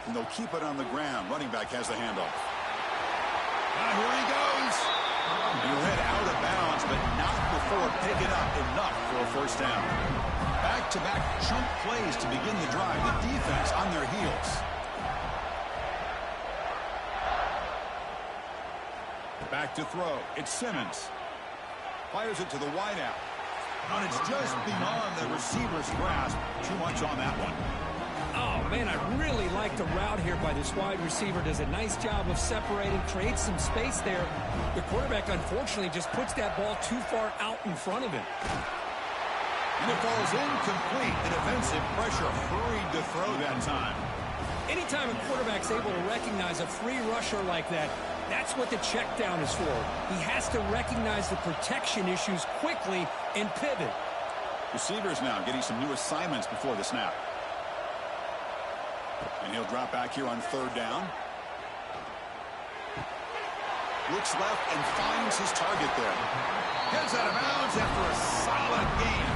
And they'll keep it on the ground. Running back has the handoff. Here he goes. He'll head out of bounds, but not before picking up enough for a first down. Back-to-back chunk plays to begin the drive. The defense on their heels. Back to throw. It's Simmons. Fires it to the wideout. And it's just beyond the receiver's grasp. Too much on that one. Oh, man, I really like the route here by this wide receiver. Does a nice job of separating, creates some space there. The quarterback, unfortunately, just puts that ball too far out in front of him. And it falls incomplete. The defensive pressure hurried to throw that time. Anytime a quarterback's able to recognize a free rusher like that, that's what the check down is for. He has to recognize the protection issues quickly and pivot. Receivers now getting some new assignments before the snap. And he'll drop back here on third down. Looks left and finds his target there. Heads out of bounds after a solid gain.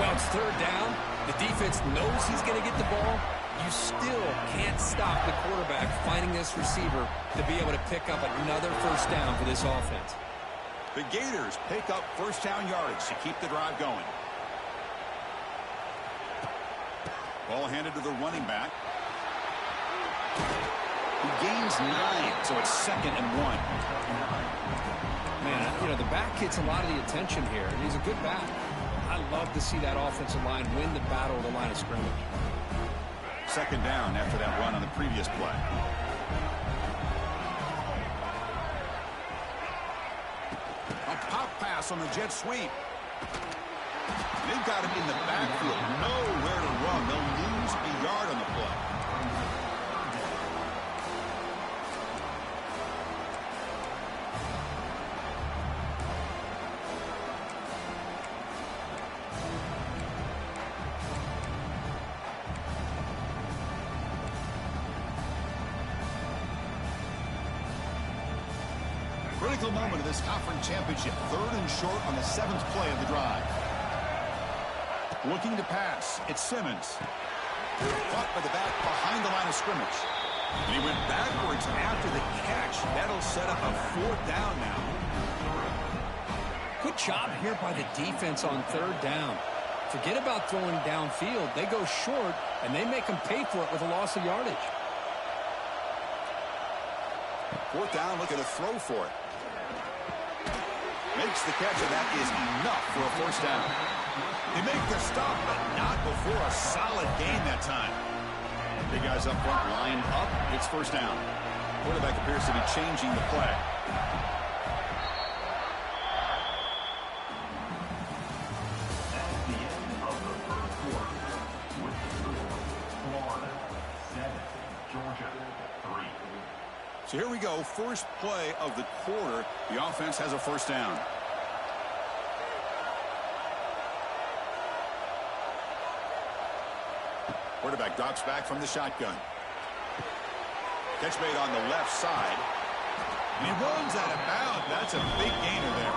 Well, it's third down. The defense knows he's going to get the ball. You still can't stop the quarterback finding this receiver to be able to pick up another first down for this offense. The Gators pick up first down yardage to keep the drive going. Ball handed to the running back. He gains 9, so it's 2nd and 1. Man, you know, the back gets a lot of the attention here, and he's a good back. I love to see that offensive line win the battle of the line of scrimmage. 2nd down after that run on the previous play. A pop pass on the jet sweep. They've got him in the backfield. Nowhere to run. They'll lose a yard on the play. Critical moment of this conference championship. 3rd and short on the 7th play of the drive. Looking to pass. It's Simmons. Caught by the back behind the line of scrimmage. And he went backwards after the catch. That'll set up a 4th down now. Good job here by the defense on 3rd down. Forget about throwing downfield. They go short, and they make them pay for it with a loss of yardage. 4th down, looking to throw for it. Makes the catch, and that is enough for a first down. They make the stop, but not before a solid gain that time. Big guys up front, line up. It's first down. Quarterback appears to be changing the play. So here we go, first play of the quarter. The offense has a first down. Quarterback drops back from the shotgun. Catch made on the left side. And he runs out of bounds. That's a big gainer there.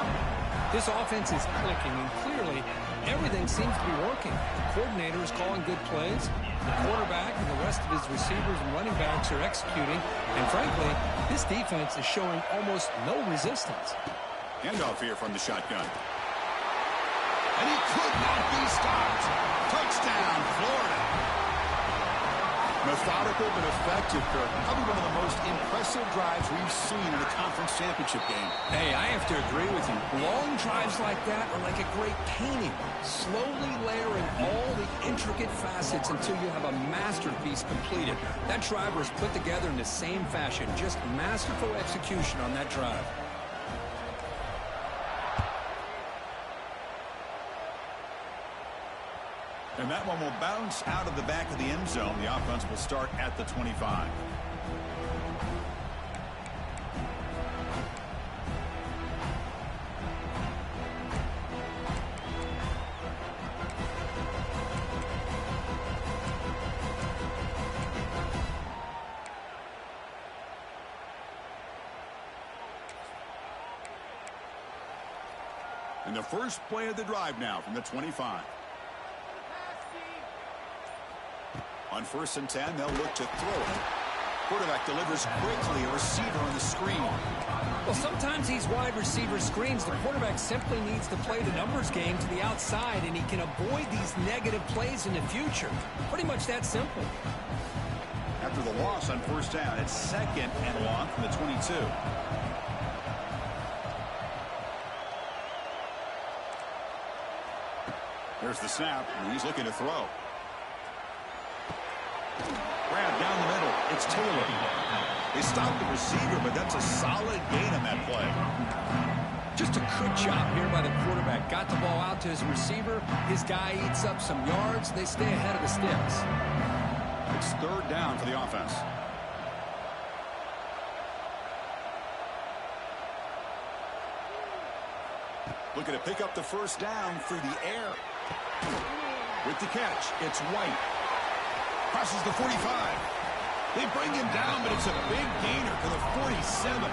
This offense is clicking, and clearly everything seems to be working. The coordinator is calling good plays. The quarterback and the rest of his receivers and running backs are executing. And frankly, this defense is showing almost no resistance. Handoff here from the shotgun. And he could not be stopped. Touchdown, Florida. Methodical but effective, Kirk. Probably one of the most impressive drives we've seen in a conference championship game. Hey, I have to agree with you. Long drives like that are like a great painting. Slowly layering all the intricate facets until you have a masterpiece completed. That drive was put together in the same fashion. Just masterful execution on that drive. And that one will bounce out of the back of the end zone. The offense will start at the 25. And the first play of the drive now from the 25. On 1st and 10, they'll look to throw it. Quarterback delivers quickly, a receiver on the screen. Well, sometimes these wide receiver screens, the quarterback simply needs to play the numbers game to the outside, and he can avoid these negative plays in the future. Pretty much that simple. After the loss on 1st down, it's 2nd and long from the 22. There's the snap, and he's looking to throw. Grab down the middle. It's Taylor. They stopped the receiver, but that's a solid gain on that play. Just a good job here by the quarterback. Got the ball out to his receiver. His guy eats up some yards. They stay ahead of the sticks. It's 3rd down for the offense. Looking to pick up the 1st down through the air. With the catch, it's White. Crosses the 45. They bring him down, but it's a big gainer to the 47.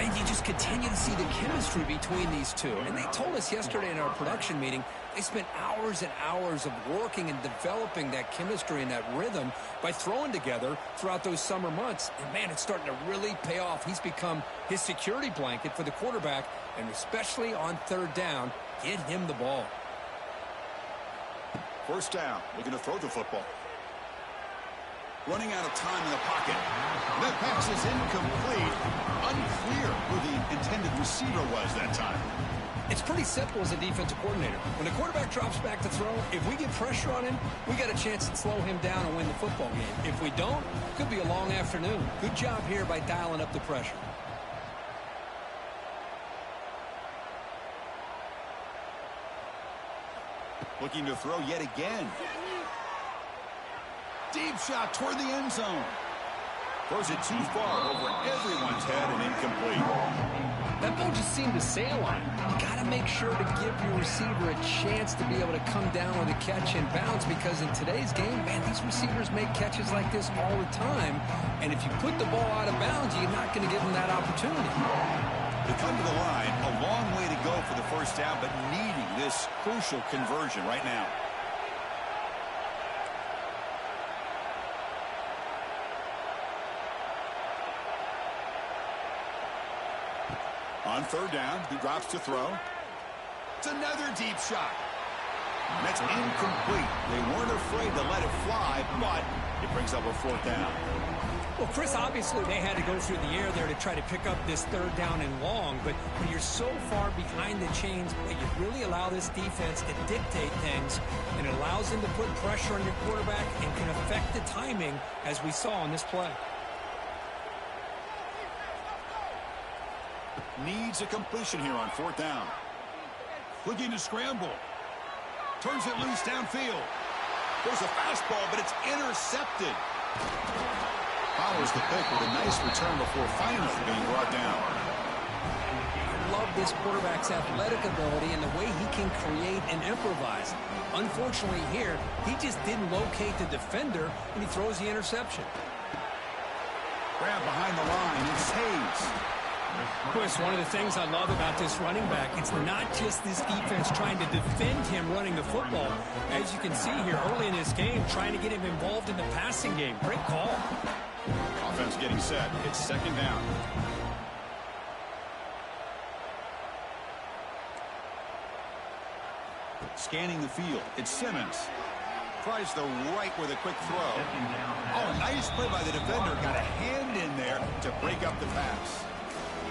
And you just continue to see the chemistry between these two. And they told us yesterday in our production meeting, they spent hours and hours of working and developing that chemistry and that rhythm by throwing together throughout those summer months. And, man, it's starting to really pay off. He's become his security blanket for the quarterback, and especially on 3rd down, get him the ball. 1st down, looking to throw the football. Running out of time in the pocket. That pass is incomplete. Unclear who the intended receiver was that time. It's pretty simple as a defensive coordinator. When the quarterback drops back to throw, if we get pressure on him, we got a chance to slow him down and win the football game. If we don't, it could be a long afternoon. Good job here by dialing up the pressure. Looking to throw yet again. Deep shot toward the end zone. Throws it too far over everyone's head and incomplete. That ball just seemed to sail on him. You got to make sure to give your receiver a chance to be able to come down with a catch and bounce, because in today's game, man, these receivers make catches like this all the time. And if you put the ball out of bounds, you're not going to give them that opportunity. They come to the line, a long way to go for the 1st down, but needing this crucial conversion right now. On 3rd down, he drops to throw. It's another deep shot. And that's incomplete. They weren't afraid to let it fly, but it brings up a 4th down. Well, Chris, obviously they had to go through the air there to try to pick up this 3rd down and long, but when you're so far behind the chains, you really allow this defense to dictate things, and it allows them to put pressure on your quarterback and can affect the timing, as we saw on this play. Needs a completion here on 4th down. Looking to scramble. Turns it loose downfield. There's a fastball, but it's intercepted. Follows the pick with a nice return before finally being brought down. I love this quarterback's athletic ability and the way he can create and improvise. Unfortunately here, he just didn't locate the defender when he throws the interception. Grab behind the line. It's Hayes. Chris, one of the things I love about this running back, it's not just this defense trying to defend him running the football. As you can see here early in this game, trying to get him involved in the passing game. Great call. Offense getting set. It's 2nd down. Scanning the field. It's Simmons. Tries the right with a quick throw. Oh, nice play by the defender. Got a hand in there to break up the pass.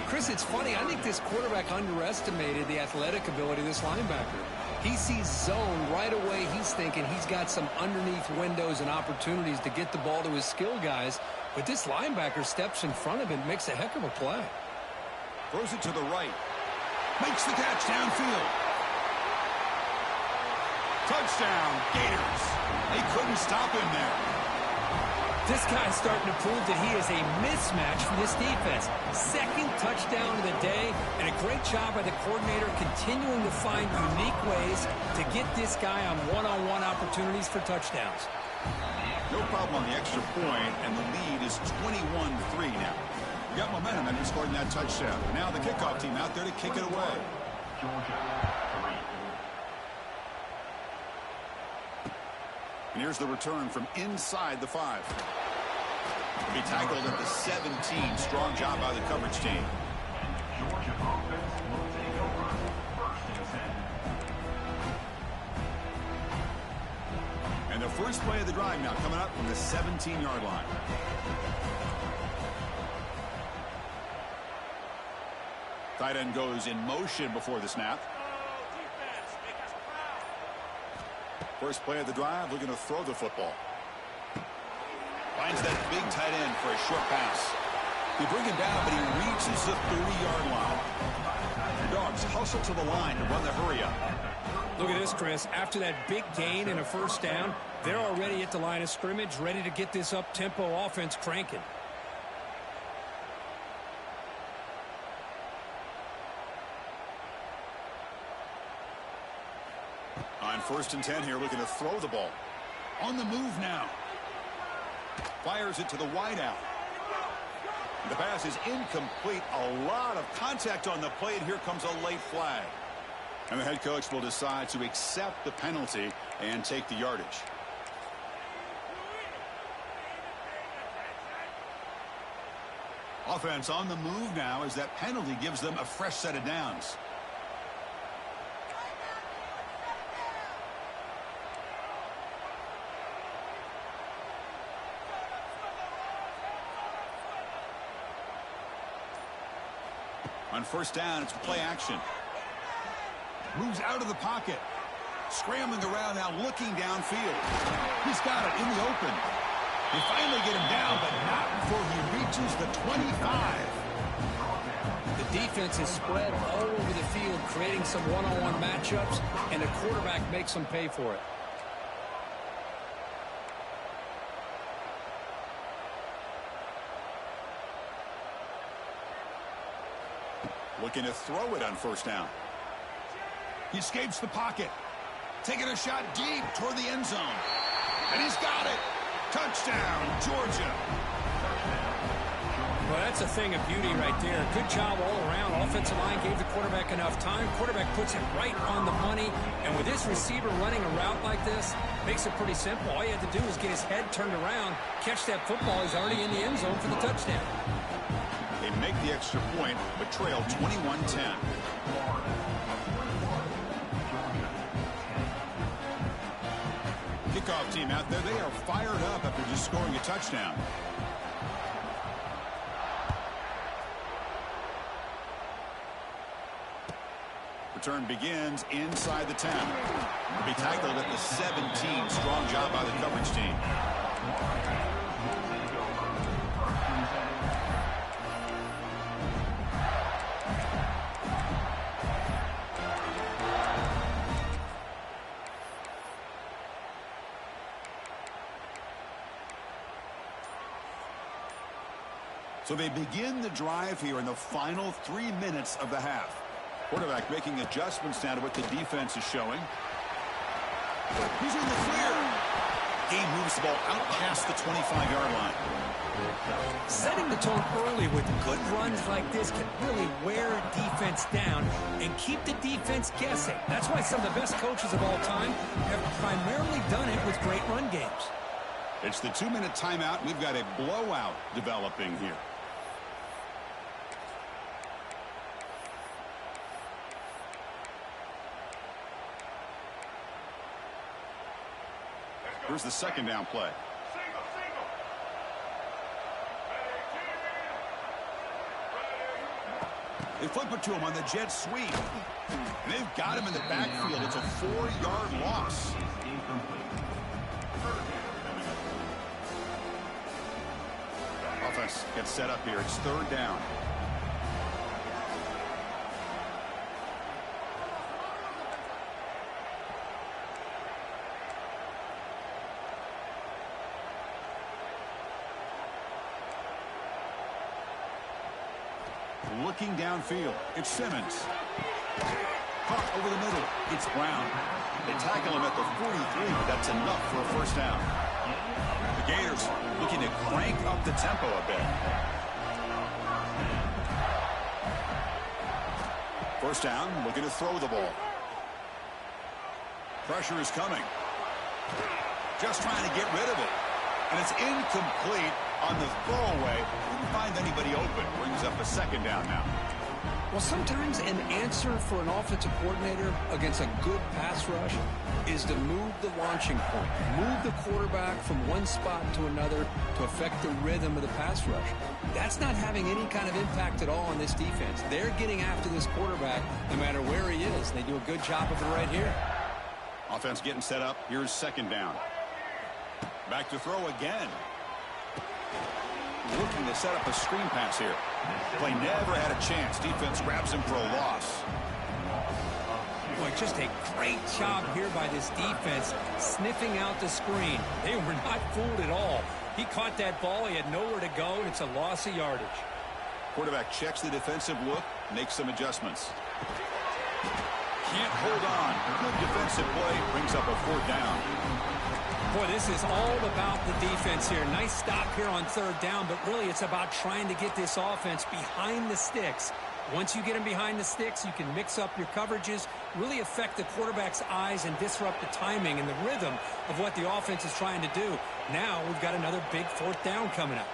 Chris, it's funny. I think this quarterback underestimated the athletic ability of this linebacker. He sees zone right away. He's thinking he's got some underneath windows and opportunities to get the ball to his skill guys. But this linebacker steps in front of him, makes a heck of a play. Throws it to the right. Makes the catch downfield. Touchdown, Gators. They couldn't stop him there. This guy's starting to prove that he is a mismatch for this defense. 2nd touchdown of the day, and a great job by the coordinator continuing to find unique ways to get this guy on one-on-one opportunities for touchdowns. No problem on the extra point, and the lead is 21-3 now. You got momentum after scoring that touchdown. Now the kickoff team out there to kick it away. And here's the return from inside the 5. He tackled at the 17. Strong job by the coverage team. Georgia offense will take over 1st and 10. And the first play of the drive now coming up from the 17-yard line. Tight end goes in motion before the snap. First play of the drive, looking to throw the football. Finds that big tight end for a short pass. They bring him down, but he reaches the 30-yard line. The Dogs hustle to the line to run the hurry up. Look at this, Chris. After that big gain and a first down, they're already at the line of scrimmage, ready to get this up-tempo offense cranking. On 1st and 10 here, looking to throw the ball. On the move now. Fires it to the wideout. The pass is incomplete. A lot of contact on the play, and here comes a late flag. And the head coach will decide to accept the penalty and take the yardage. Offense on the move now as that penalty gives them a fresh set of downs. On 1st down, it's play action. Moves out of the pocket. Scrambling around now, looking downfield. He's got it in the open. They finally get him down, but not before he reaches the 25. The defense is spread all over the field, creating some one-on-one matchups, and the quarterback makes them pay for it. Looking to throw it on 1st down. He escapes the pocket. Taking a shot deep toward the end zone. And he's got it. Touchdown, Georgia. Well, that's a thing of beauty right there. Good job all around. Offensive line gave the quarterback enough time. Quarterback puts it right on the money. And with this receiver running a route like this, makes it pretty simple. All you have to do is get his head turned around, catch that football. He's already in the end zone for the touchdown. They make the extra point, but trail 21-10. Kickoff team out there. They are fired up after just scoring a touchdown. Return begins inside the 10. Will be tackled at the 17. Strong job by the coverage team. So they begin the drive here in the final 3 minutes of the half. Quarterback making adjustments now to what the defense is showing. He's in the clear. Game moves the ball out past the 25-yard line. Setting the tone early with good runs like this can really wear a defense down and keep the defense guessing. That's why some of the best coaches of all time have primarily done it with great run games. It's the 2-minute timeout. We've got a blowout developing here. Here's the 2nd down play. They flip it to him on the jet sweep. They've got him in the backfield. It's a 4-yard loss. Offense gets set up here. It's 3rd down. Looking downfield, it's Simmons. Caught over the middle, it's Brown. They tackle him at the 43, but that's enough for a 1st down. The Gators looking to crank up the tempo a bit. 1st down, looking to throw the ball. Pressure is coming. just trying to get rid of it. And it's incomplete on the throwaway. Couldn't find anybody open. Brings up a second down now. Well, sometimes an answer for an offensive coordinator against a good pass rush is to move the launching point, move the quarterback from one spot to another to affect the rhythm of the pass rush. That's not having any kind of impact at all on this defense. They're getting after this quarterback no matter where he is. They do a good job of it right here. Offense getting set up. Here's second down. Back to throw again. Looking to set up a screen pass here. Play never had a chance. Defense grabs him for a loss. Boy, just a great job here by this defense, sniffing out the screen. They were not fooled at all. He caught that ball. He had nowhere to go, and it's a loss of yardage. Quarterback checks the defensive look, makes some adjustments. Can't hold on. Good defensive play. Brings up a fourth down. Boy, this is all about the defense here. Nice stop here on third down, but really it's about trying to get this offense behind the sticks. Once you get them behind the sticks, you can mix up your coverages, really affect the quarterback's eyes and disrupt the timing and the rhythm of what the offense is trying to do. Now we've got another big fourth down coming up.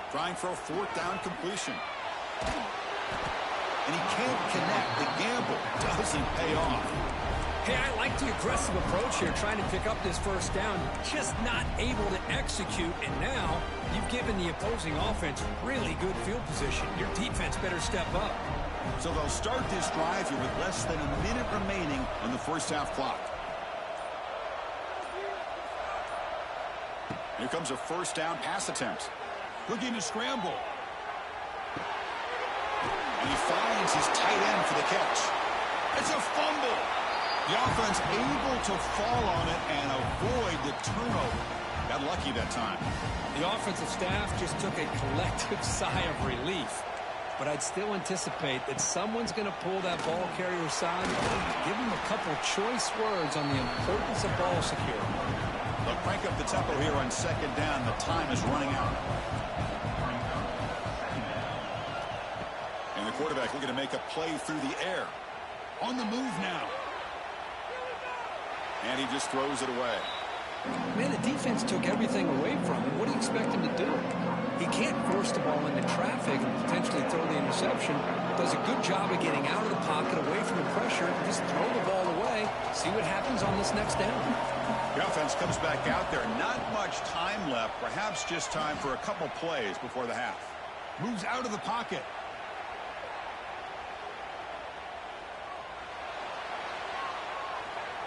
Trying for a fourth down completion. And he can't connect. The gamble doesn't pay off. Hey, I like the aggressive approach here, trying to pick up this first down, just not able to execute, and now you've given the opposing offense really good field position. Your defense better step up. So they'll start this drive here with less than a minute remaining on the first half clock. Here comes a first down pass attempt. Looking to scramble. And he finds his tight end for the catch. It's a fumble. The offense able to fall on it and avoid the turnover. Got lucky that time. The offensive staff just took a collective sigh of relief. But I'd still anticipate that someone's going to pull that ball carrier aside and give him a couple choice words on the importance of ball security. They'll crank up the tempo here on second down. The time is running out. And the quarterback looking to make a play through the air. On the move now. And he just throws it away. Man, the defense took everything away from him. What do you expect him to do? He can't force the ball into traffic and potentially throw the interception. Does a good job of getting out of the pocket, away from the pressure, and just throw the ball away. See what happens on this next down. The offense comes back out there. Not much time left. Perhaps just time for a couple plays before the half. Moves out of the pocket.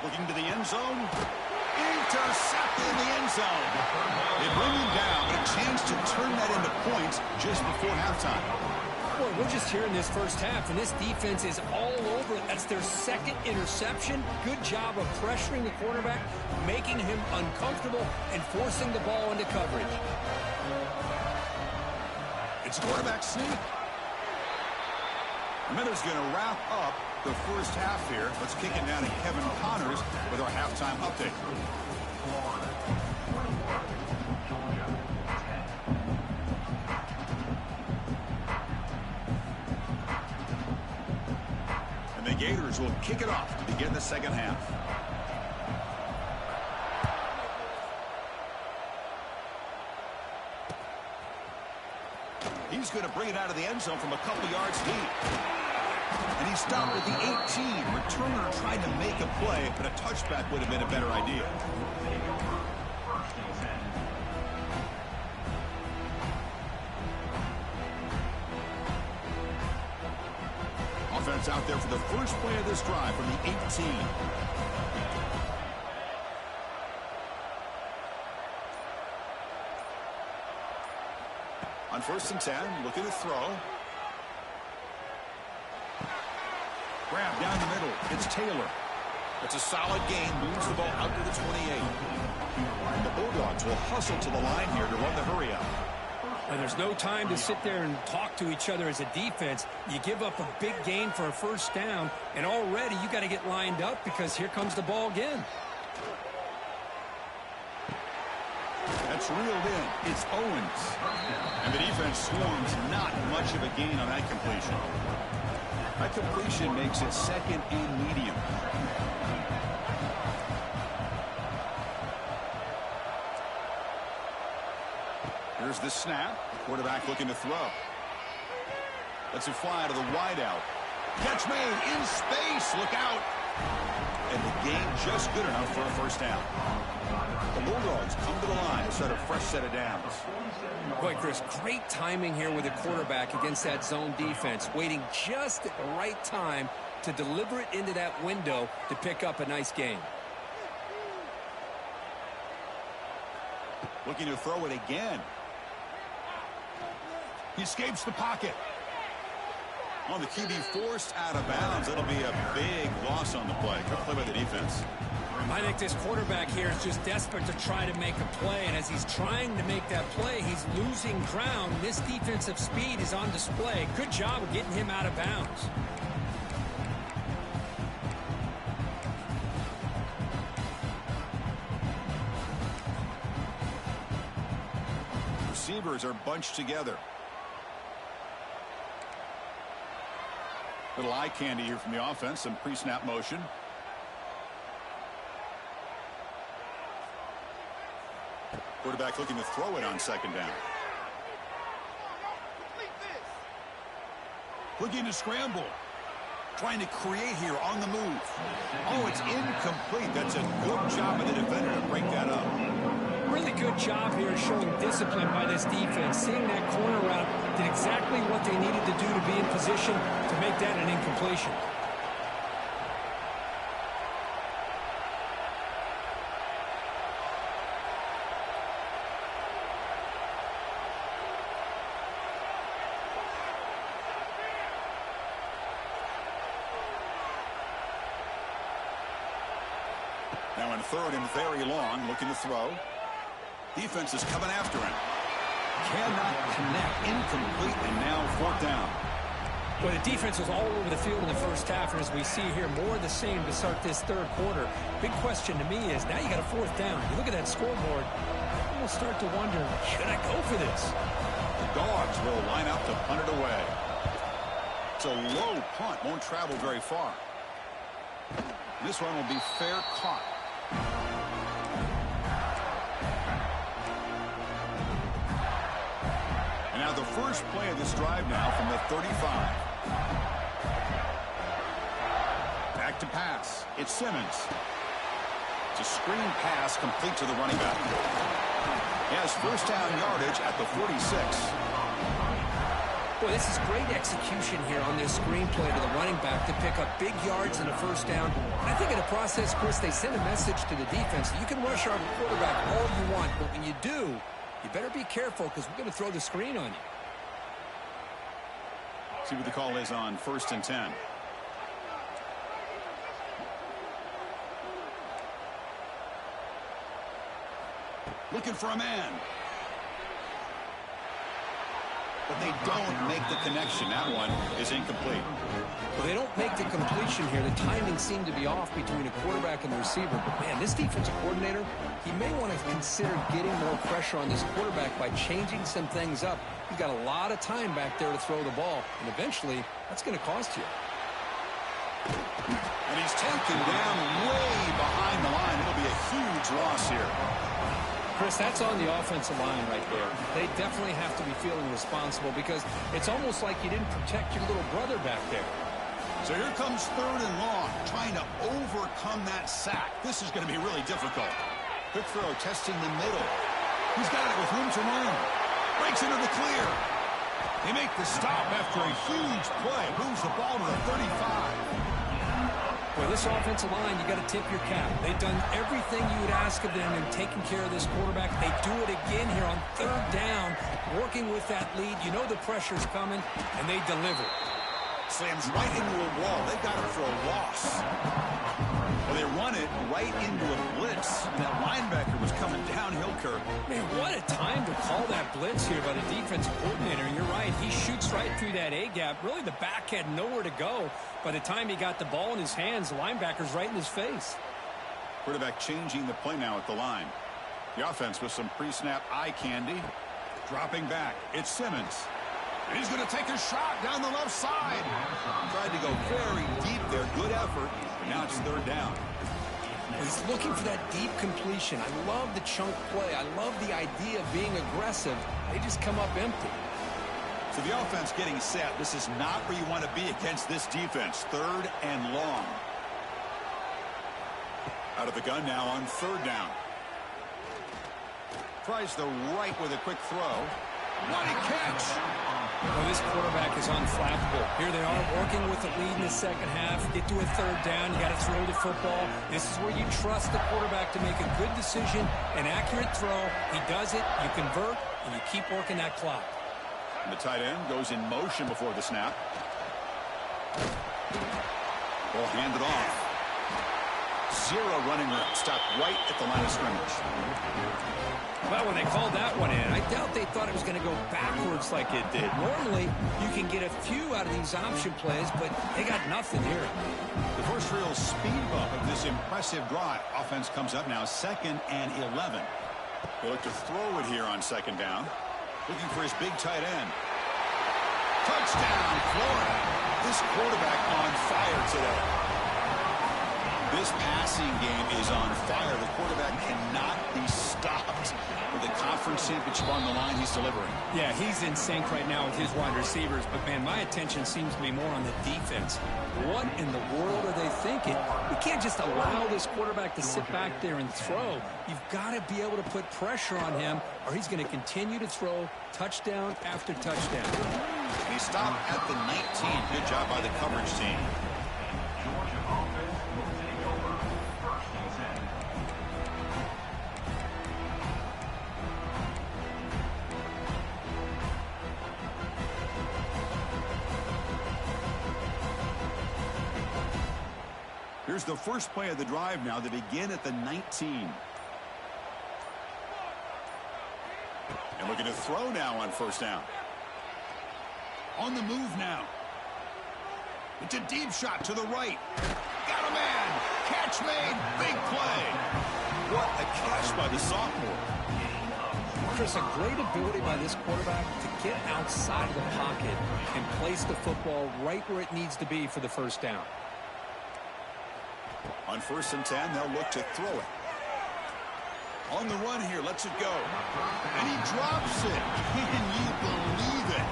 Looking to the end zone. Intercepted in the end zone. They bring him down, but a chance to turn that into points just before halftime. Boy, we're just here in this first half, and this defense is all over it. That's their second interception. Good job of pressuring the quarterback, making him uncomfortable, and forcing the ball into coverage. It's quarterback sneak. The Miners going to wrap up the first half here. Let's kick it down to Kevin Connors with our halftime update. And the Gators will kick it off to begin the second half. He's going to bring it out of the end zone from a couple yards deep. And he stopped at the 18. Returner tried to make a play, but a touchback would have been a better idea. Offense out there for the first play of this drive from the 18. On 1st and 10, looking to throw. Grab down the middle. It's Taylor. It's a solid gain. Moves the ball out to the 28. And the Bulldogs will hustle to the line here to run the hurry out. And there's no time to sit there and talk to each other as a defense. You give up a big gain for a first down, and already you got to get lined up because here comes the ball again. That's reeled in. It's Owens. And the defense swarms. Not much of a gain on that completion. That completion makes it second and medium. Here's the snap. Quarterback looking to throw. Lets it fly to the wideout. Catch made in space. Look out. And the game just good enough for a first down. The Bulldogs come to the line to set a fresh set of downs. Boy, Chris, great timing here with the quarterback against that zone defense, waiting just at the right time to deliver it into that window to pick up a nice gain. Looking to throw it again. He escapes the pocket. On the QB forced out of bounds. It'll be a big loss on the play. Good play by the defense. I think this quarterback here is just desperate to try to make a play, and as he's trying to make that play, he's losing ground. This defensive speed is on display. Good job of getting him out of bounds. Receivers are bunched together. Little eye candy here from the offense. Some pre-snap motion. Quarterback looking to throw it on second down. Looking to scramble. Trying to create here on the move. Oh, it's incomplete. That's a good job of the defender to break that up. Really good job here showing discipline by this defense. Seeing that corner route, did exactly what they needed to do to be in position to make that an incompletion. Now in third and very long, looking to throw. Defense is coming after him. Cannot connect. Incomplete, and now fourth down. Well, the defense was all over the field in the first half, and as we see here, more of the same to start this third quarter. Big question to me is, now you got a fourth down. You look at that scoreboard, you'll start to wonder, should I go for this? The Dogs will line up to punt it away. It's a low punt, won't travel very far. This one will be fair caught. And now the first play of this drive now from the 35. Back to pass. It's Simmons. It's a screen pass complete to the running back. He has first down yardage at the 46. Boy, this is great execution here on this screen play to the running back to pick up big yards and a first down. I think in the process, Chris, they send a message to the defense. You can rush our quarterback all you want, but when you do, you better be careful because we're going to throw the screen on you. See what the call is on 1st and 10. Looking for a man. But they don't make the connection. That one is incomplete. Well, they don't make the completion here. The timing seemed to be off between a quarterback and the receiver. But, man, this defensive coordinator, he may want to consider getting more pressure on this quarterback by changing some things up. He's got a lot of time back there to throw the ball, and eventually that's going to cost you. And he's taken down way behind the line. It'll be a huge loss here. Chris, that's on the offensive line right there. They definitely have to be feeling responsible because it's almost like you didn't protect your little brother back there. So here comes third and long, trying to overcome that sack. This is going to be really difficult. Quick throw, testing the middle. He's got it with room to run. Breaks into the clear. They make the stop after a huge play. Moves the ball to the 35. Well, this offensive line, you got to tip your cap. They've done everything you would ask of them in taking care of this quarterback. They do it again here on third down, working with that lead. You know the pressure's coming, and they deliver. Slams right into a wall. They got it for a loss. Well, they run it right into a blitz, and that linebacker was coming downhill, Kirk. Man, what a time to call that blitz here by the defensive coordinator. You're right. He shoots right through that A-gap. Really, the back had nowhere to go. By the time he got the ball in his hands, the linebacker's right in his face. Quarterback changing the play now at the line. The offense with some pre-snap eye candy. Dropping back. It's Simmons. He's going to take a shot down the left side. Tried to go very deep there. Good effort. But now it's third down. He's looking for that deep completion. I love the chunk play. I love the idea of being aggressive. They just come up empty. So the offense getting set. This is not where you want to be against this defense. Third and long. Out of the gun now on third down. Tries the right with a quick throw. What a catch! Well, this quarterback is unflappable. Here they are working with the lead in the second half. Get to a third down. You got to throw the football. This is where you trust the quarterback to make a good decision, an accurate throw. He does it, you convert, and you keep working that clock. And the tight end goes in motion before the snap. Ball handed off. Zero running room. Stopped right at the line of scrimmage. Well, when they called that one in, I doubt they thought it was going to go backwards like it did. Normally, you can get a few out of these option plays, but they got nothing here. The first real speed bump of this impressive drive. Offense comes up now, 2nd and 11. They look to throw it here on second down. Looking for his big tight end. Touchdown, Florida. This quarterback on fire today. This passing game is on fire. The quarterback cannot be stopped. With the conference championship on the line, he's delivering. Yeah, he's in sync right now with his wide receivers, but, man, my attention seems to be more on the defense. What in the world are they thinking? We can't just allow this quarterback to sit back there and throw. You've got to be able to put pressure on him, or he's going to continue to throw touchdown after touchdown. And he stopped at the 19. Good job by the coverage team. Georgia offense will take over 1st and 10. Here's the first play of the drive now. They begin at the 19. And looking to throw now on first down. On the move now. It's a deep shot to the right. Got a man. Catch made. Big play. What a catch by the sophomore. Chris, a great ability by this quarterback to get outside of the pocket and place the football right where it needs to be for the first down. On 1st and 10, they'll look to throw it. On the run here, lets it go. And he drops it. Can you believe it?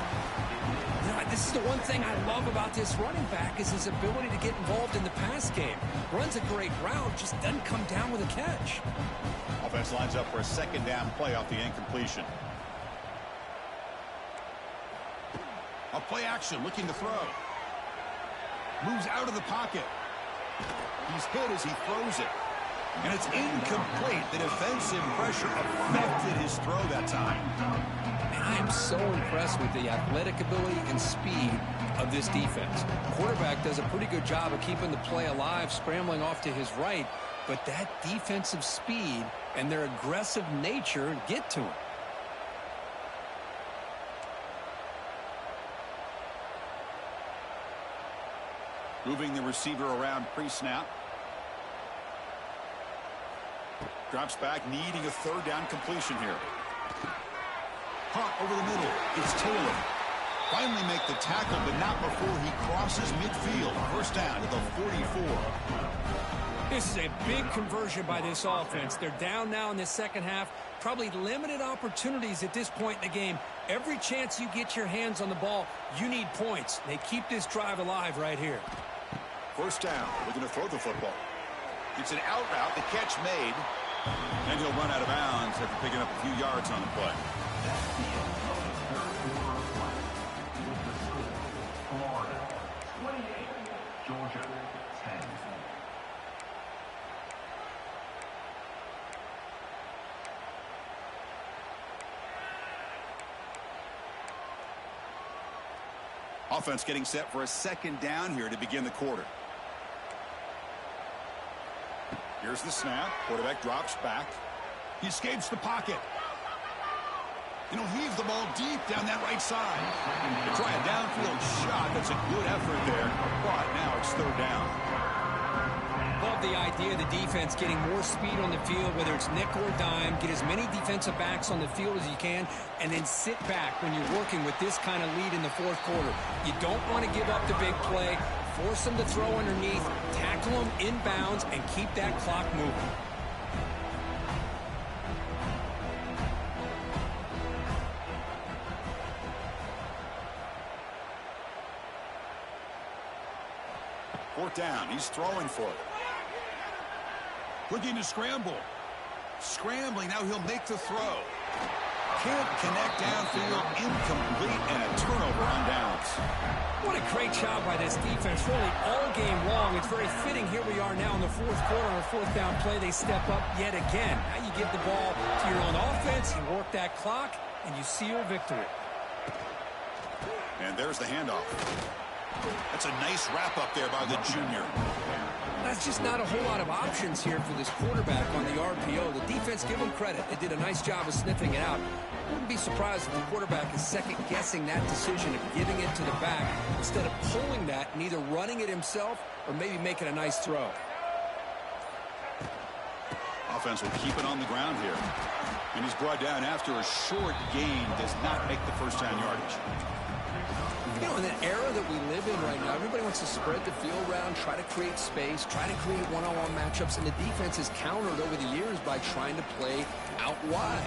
You know, this is the one thing I love about this running back is his ability to get involved in the pass game. Runs a great route, just doesn't come down with a catch. Offense lines up for a second down play off the incompletion. A play action, looking to throw. Moves out of the pocket. He's hit as he throws it. And it's incomplete. The defensive pressure affected his throw that time. And I am so impressed with the athletic ability and speed of this defense. The quarterback does a pretty good job of keeping the play alive, scrambling off to his right. But that defensive speed and their aggressive nature get to him. Moving the receiver around pre-snap. Drops back, needing a third down completion here. Caught over the middle. It's Taylor. Finally make the tackle, but not before he crosses midfield. First down to the 44. This is a big conversion by this offense. They're down now in the second half. Probably limited opportunities at this point in the game. Every chance you get your hands on the ball, you need points. They keep this drive alive right here. First down. Looking to throw the football. It's an out route. The catch made. And he'll run out of bounds after picking up a few yards on the play. That's the end of the 3rd quarter of play. With the score, Florida 28, Georgia 10. Offense getting set for a second down here to begin the quarter. Here's the snap. Quarterback drops back. He escapes the pocket. And he'll heave the ball deep down that right side. To try a downfield shot. That's a good effort there. But now it's third down. Well, love the idea of the defense getting more speed on the field, whether it's nickel or dime. Get as many defensive backs on the field as you can, and then sit back when you're working with this kind of lead in the fourth quarter. You don't want to give up the big play. Force them to throw underneath, tackle them inbounds, and keep that clock moving. Fourth down. He's throwing for it. Looking to scramble. Scrambling. Now he'll make the throw. Can't connect downfield. Incomplete, and a turnover on downs. What a great job by this defense, really all game long. It's very fitting. Here we are now in the fourth quarter on a fourth down play. They step up yet again. Now you give the ball to your own offense, you work that clock, and you seal victory. And there's the handoff. That's a nice wrap-up there by the junior. That's just not a whole lot of options here for this quarterback on the RPO. The defense, give them credit. They did a nice job of sniffing it out. Wouldn't be surprised if the quarterback is second-guessing that decision of giving it to the back instead of pulling that and either running it himself or maybe making a nice throw. Offense will keep it on the ground here. And he's brought down after a short gain. Does not make the first down yardage. You know, in the era that we live in right now, everybody wants to spread the field around, try to create space, try to create one-on-one matchups, and the defense has countered over the years by trying to play out wide.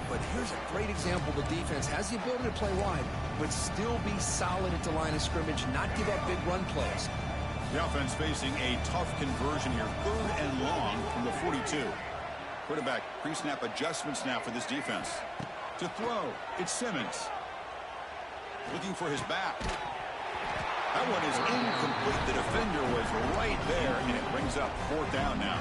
But here's a great example. The defense has the ability to play wide, but still be solid at the line of scrimmage, not give up big run plays. The offense facing a tough conversion here. 3rd and long from the 42. Quarterback pre-snap adjustments now for this defense. To throw, it's Simmons. Looking for his back. That one is incomplete. The defender was right there, and it brings up 4th down now.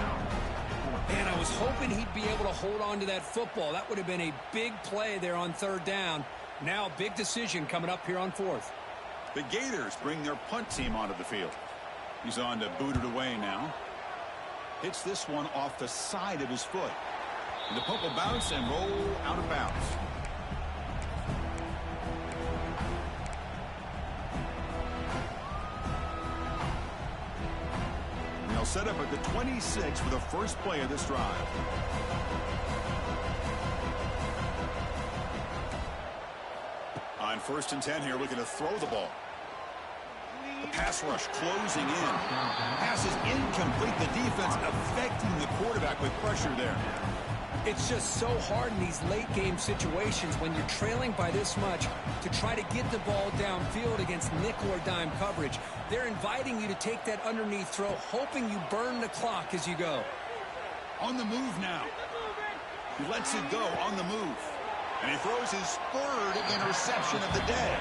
Man, I was hoping he'd be able to hold on to that football. That would have been a big play there on 3rd down. Now, big decision coming up here on 4th. The Gators bring their punt team onto the field. He's on to boot it away now. Hits this one off the side of his foot. And the punt will bounce and roll out of bounds. They'll set up at the 26 for the first play of this drive. On 1st and 10 here, looking to throw the ball. The pass rush closing in. Pass is incomplete. The defense affecting the quarterback with pressure there. It's just so hard in these late-game situations when you're trailing by this much to try to get the ball downfield against nickel or dime coverage. They're inviting you to take that underneath throw, hoping you burn the clock as you go. On the move now. He lets it go on the move. And he throws his 3rd interception of the day.